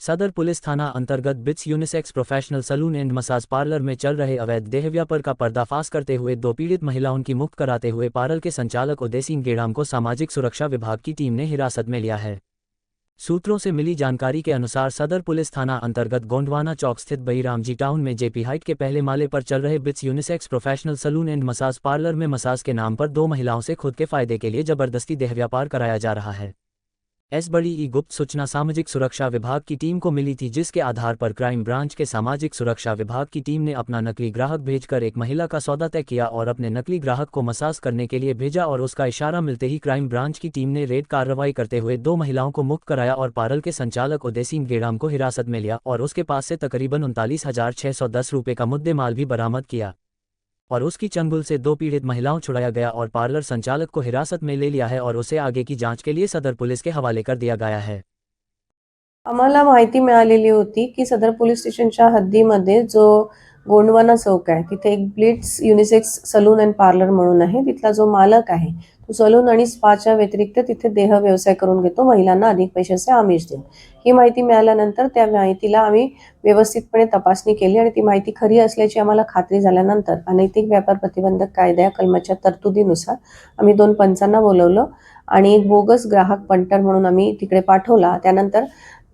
सदर पुलिस थाना अंतर्गत Bits unisex professional salon and massage parlour में चल रहे अवैध देह व्यापार का पर्दाफाश करते हुए दो पीड़ित महिलाओं की मुक्त कराते हुए पार्लर के संचालक उदयसिंह गेड़ाम को सामाजिक सुरक्षा विभाग की टीम ने हिरासत में लिया है। सूत्रों से मिली जानकारी के अनुसार सदर पुलिस थाना अंतर्गत गोंडवाना चौक स्थित बईरामजी टाउन में जेपी हाइट के पहले माले पर चल रहे Bits unisex professional salon and massage parlour में मसाज के नाम पर दो महिलाओं से खुद के फायदे के लिए जबरदस्ती देह व्यापार कराया जा रहा है। बड़ी गुप्त सूचना सामाजिक सुरक्षा विभाग की टीम को मिली थी, जिसके आधार पर क्राइम ब्रांच के सामाजिक सुरक्षा विभाग की टीम ने अपना नकली ग्राहक भेजकर एक महिला का सौदा तय किया और अपने नकली ग्राहक को मसाज करने के लिए भेजा और उसका इशारा मिलते ही क्राइम ब्रांच की टीम ने रेड कार्रवाई करते हुए दो महिलाओं को मुक्त कराया और पार्लर के संचालक उदयसिंह गेड़ाम को हिरासत में लिया और उसके पास से तकरीबन 39,610 रुपये का मुद्देमाल भी बरामद किया और उसकी चंगुल से दो पीड़ित महिलाओं छुड़ाया गया और पार्लर संचालक को हिरासत में ले लिया है और उसे आगे की जांच के लिए सदर पुलिस के हवाले कर दिया गया है। आम्हाला माहिती मिळालेली होती की सदर पोलीस स्टेशनच्या हद्दीमध्ये जो गोंडवाना चौक आहे तिथे एक Blitz unisex salon and parlour म्हणून आहे। तिथला जो मालक आहे तो सलून आणि स्पाच्या व्यतिरिक्त तिथे देह व्यवसाय करून घेतो, महिलांना अधिक पैशाचे आमिष देऊन। ही माहिती मिळाल्यानंतर त्या माहितीला आम्ही व्यवस्थितपणे तपासणी केली आणि ती माहिती खरी असल्याची आम्हाला खात्री झाल्यानंतर अनैतिक व्यापार प्रतिबंधक कायदा कलमाच्या तरतुदीनुसार आम्ही 2 पंचांना बोलवलं आणि एक बोगस ग्राहक पंटर म्हणून आम्ही तिकडे पाठवला। त्यानंतर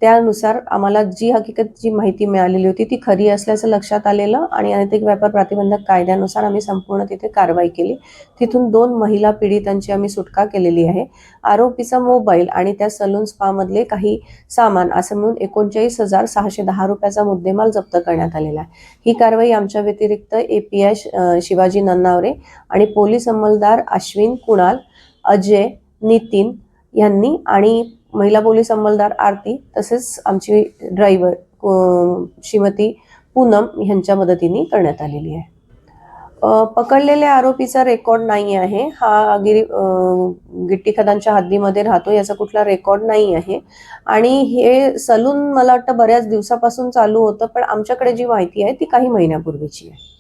त्यानुसार आम्हाला जी हकीकत माहिती मिळालेली होती ती खरी असल्याचं लक्षात आलेलं आणि अनैतिक व्यापार प्रतिबंधक कायद्यानुसार आम्ही संपूर्ण तिथे कारवाई केली। तिथून 2 महिला पीडितांची आम्ही सुटका केलेली आहे। आरोपीचा मोबाईल आणि त्या सलून स्पा मधले काही सामान असं मिळून 39,610 रुपयाचा मुद्देमाल जप्त करण्यात आलेला आहे। ही कारवाई आमच्या व्यतिरिक्त API शिवाजी नन्नावरे आणि पोलीस अंमलदार अश्विन, कुणाल, अजय, नितीन यांनी आणि महिला पोलीस अंमलदार आरती तसेच आमची ड्रायव्हर श्रीमती पूनम यांच्या मदतीने करण्यात आलेली आहे। पकडलेल्या आरोपीचा रेकॉर्ड नाही आहे। हा गिट्टी खदानच्या हद्दीमध्ये राहतो, याचा कुठला रेकॉर्ड नाही आहे आणि हे सलून मला वाटतं बऱ्याच दिवसापासून चालू होतं, पण आमच्याकडे जी माहिती आहे ती काही महिन्यापूर्वीची आहे।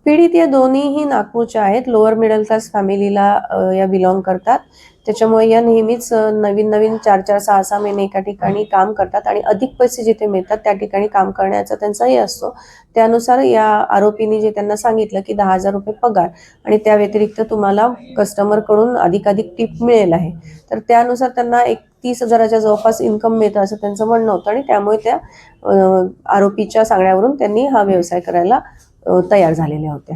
पीडित या दोन्हीही नागपूरच्या आहेत, लोअर मिडल क्लास फॅमिलीला या बिलॉंग करतात। त्याच्यामुळे या नेहमीच नवीन 4-4, 6-6 महिने एका ठिकाणी काम करतात आणि अधिक पैसे जिथे मिळतात त्या ठिकाणी काम करण्याचा त्यांचा हे असतो। त्यानुसार या आरोपींनी जे त्यांना सांगितलं की 10,000 रुपये पगार आणि त्या व्यतिरिक्त तुम्हाला कस्टमरकडून अधिकाधिक टिप मिळेल आहे, तर त्यानुसार त्यांना एक 30,000च्या जवळपास इन्कम मिळतं असं त्यांचं म्हणणं होतं आणि त्यामुळे त्या आरोपीच्या सांगण्यावरून त्यांनी हा व्यवसाय करायला तयार झालेले होते।